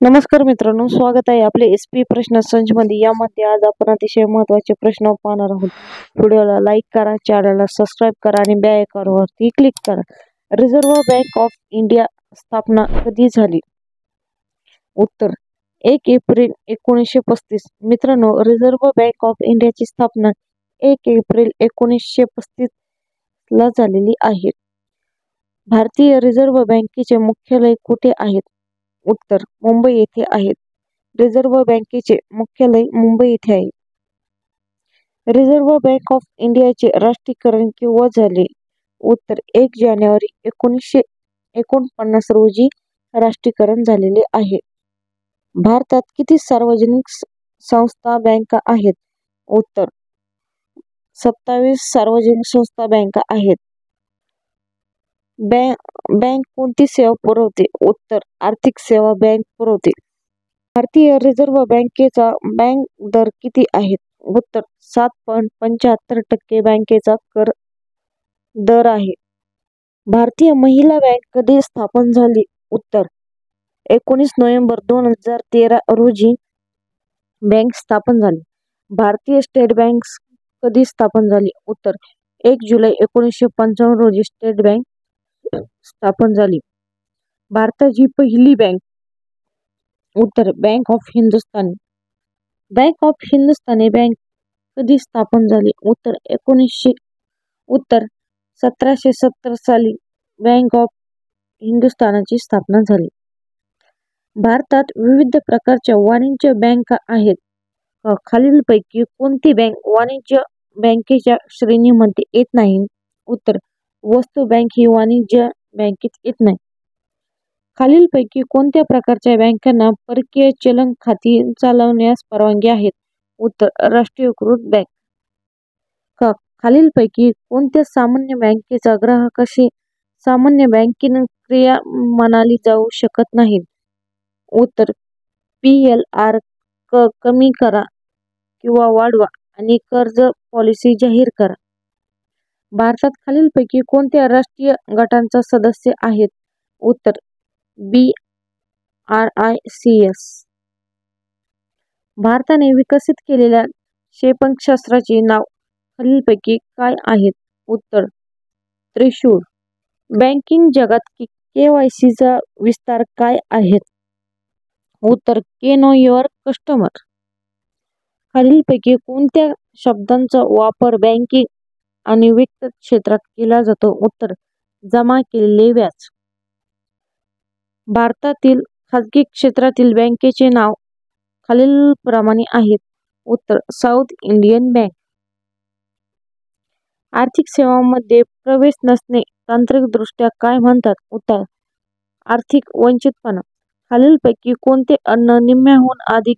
नमस्कार मित्रांनो, स्वागत आहे आपले SP प्रश्न संच मध्ये। यामध्ये आज आपण अतिशय महत्त्वाचे प्रश्न पाहणार आहोत। व्हिडिओला लाईक करा, चॅनलला सबस्क्राईब करा आणि बेल आयकॉनवरती क्लिक करा। रिझर्व्ह बँक ऑफ इंडिया स्थापना कधी झाली? उत्तर 1 एप्रिल 1935। मित्रांनो, रिझर्व्ह बँक ऑफ इंडियाची स्थापना 1 एप्रिल 1935 ला झालेली आहे। भारतीय रिझर्व्ह बँकेचे मुख्यालय कुठे आहे? उत्तर मुंबई येथे आहे। रिझर्व्ह बँकेचे मुख्यालय मुंबई येथे आहे। रिझर्व्ह बँक ऑफ इंडियाचे राष्ट्रीयकरण केव्हा झाले? उत्तर 1 जानेवारी 1949 रोजी राष्ट्रीयकरण झालेले आहे। भारतात किती सार्वजनिक संस्था बँका आहेत? उत्तर 27 सार्वजनिक संस्था बँका आहेत। बँक कोणती सेवा पुरवते? उत्तर आर्थिक सेवा बँक पुरवते। भारतीय रिझर्व्ह बँकेचा बँक दर किती आहे? उत्तर 7.75% बँकेचा कर दर आहे। भारतीय महिला बँक कधी स्थापन झाली? उत्तर 19 नोव्हेंबर 2013 रोजी बँक स्थापन झाली। भारतीय स्टेट बँक कधी स्थापन झाली? उत्तर 1 जुलै 1955 रोजी स्टेट बँक स्थापन झाली। भारताची पहिली बँक? उत्तर bank of Hindustan. Bank of Hindustani bank कधी स्थापन झाली? उत्तर 1770 साली बँक ऑफ हिंदुस्तानची स्थापना झाली। भारतात विविध प्रकारच्या वाणिज्य बँका आहेत। खालीलपैकी कोणती बँक वाणिज्य बँकेच्या श्रेणीमध्ये येत नाही? उत्तर वस्तू बँक ही वाणिज्य बँकेत येत नाही। खालीलपैकी कोणत्या प्रकारच्या बँकांना परकीय चलन खाती चालवण्यास परवानगी आहे? उत्तर राष्ट्रीयकृत बँक। खालीलपैकी कोणत्या सामान्य बँकेचा ग्राहकाशी सामान्य बँकेने क्रिया मानली जाऊ शकत नाहीत? उत्तर PLR कमी करा किंवा वाढवा आणि कर्ज पॉलिसी जाहीर करा। भारतात खालीलपैकी कोणत्या राष्ट्रीय गटांचा सदस्य आहेत? उत्तर BRICS। भारताने विकसित केलेल्या क्षेपणास्त्राचे नाव खालीलपैकी काय आहेत? उत्तर त्रिशूळ। बँकिंग जगात KYC चा विस्तार काय आहेत? उत्तर नो युअर कस्टमर। खालीलपैकी कोणत्या शब्दांचा वापर बँकिंग आणि वित्त क्षेत्रात केला जातो? उत्तर जमा केलेले व्याज। भारतातील खाजगी क्षेत्रातील बँकेचे नाव खालीलप्रमाणे आहेत। उत्तर साऊथ इंडियन बँक। आर्थिक सेवांमध्ये प्रवेश नसणे तांत्रिकदृष्ट्या काय म्हणतात? उत्तर आर्थिक वंचितपणा। खालीलपैकी कोणते अन्न निम्म्याहून अधिक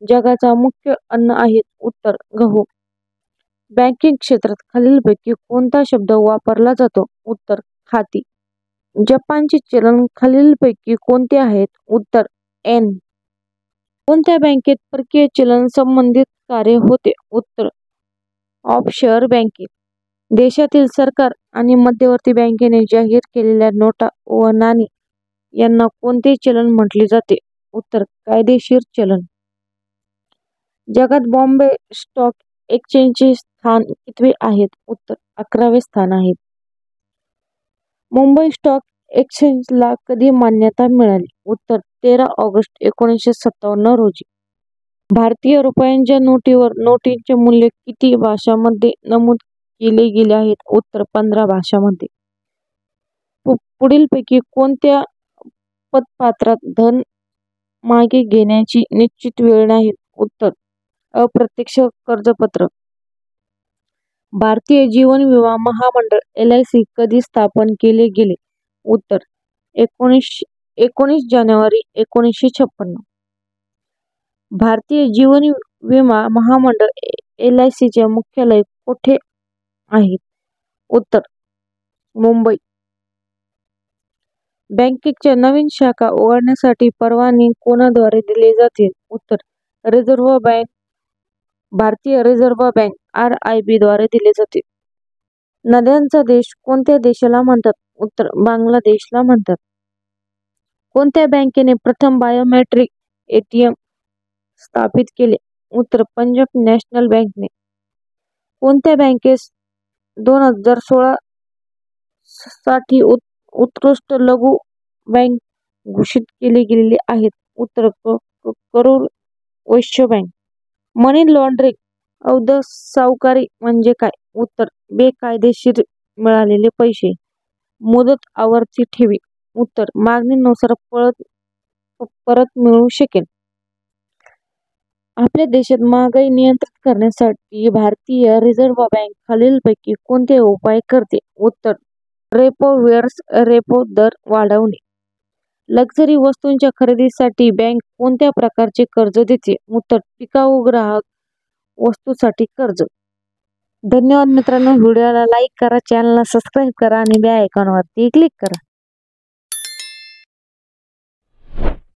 जगाचा मुख्य अन्न आहे? उत्तर गहू। बँकिंग क्षेत्रात खालीलपैकी कोणता शब्द वापरला जातो? उत्तर खाती। जपानचे चलन खालीलपैकी कोणते आहेत? उत्तर येन। कोणत्या बँकेत परकीय चलन संबंधित कार्य होते? उत्तर ऑफशोअर बँकेत। देशातील सरकार आणि मध्यवर्ती बँकेने जाहीर केलेल्या नोटा व नाणी यांना कोणते चलन म्हटले जाते? उत्तर कायदेशीर चलन। जगात बॉम्बे स्टॉक एक्सचेंजचे स्थान कितवे आहे? उत्तर 11वे स्थान आहे। मुंबई स्टॉक एक्सचेंजला कधी मान्यता मिळाली? उत्तर 13 ऑगस्ट 1957 रोजी। भारतीय रुपयांच्या नोटीवर नोटीचे मूल्य किती भाषांमध्ये नमूद केले गेले आहेत? उत्तर 15 भाषांमध्ये। पुढीलपैकी कोणत्या पतपत्रात धन मागे घेण्याची निश्चित वेळ नाही? उत्तर अप्रत्यक्ष कर्जपत्र। भारतीय जीवन विमा महामंडळ LIC कधी स्थापन केले गेले? उत्तर 19 जानेवारी 1956। भारतीय जीवन विमा महामंडळ LIC चे मुख्यालय कोठे आहे? उत्तर मुंबई। बँकेच्या नवीन शाखा उघडण्यासाठी परवानगी कोणाद्वारे दिली जाते? उत्तर रिझर्व्ह बँक। भारतीय रिझर्व्ह बँक RIB द्वारे दिले जाते। नद्यांचा देश कोणत्या देशाला म्हणतात? उत्तर बांगलादेशला म्हणतात। कोणत्या बँकेने प्रथम बायोमेट्रिक ATM स्थापित केले? उत्तर पंजाब नॅशनल बँकेने. कोणत्या बँकेस 2016 साठी उत्कृष्ट लघु बँक घोषित केले गेलेले आहेत? उत्तर करूर वैश्य बँक. मनी लॉन्ड्रिंग अवैध सावकारी म्हणजे काय? उत्तर बेकायदेशीर मिळालेले पैसे. मुदत आवर्ती ठेवी. उत्तर मागणीनुसार परत मिळू शकेल. आपल्या देशात महागाई नियंत्रित करण्यासाठी भारतीय रिझर्व्ह बँक खालीलपैकी कोणते उपाय करते? उत्तर रेपो वर्सेस रेपो दर वाढवणे. लक्झरी वस्तूंच्या खरेदीसाठी बँक कोणत्या प्रकारचे कर्ज देते? उत्तर टिकाऊ ग्राहक वस्तूंसाठी कर्ज. धन्यवाद मित्रांनो. व्हिडिओला लाईक करा, चॅनलला सबस्क्राईब करा आणि बेल आयकॉनवरती क्लिक करा.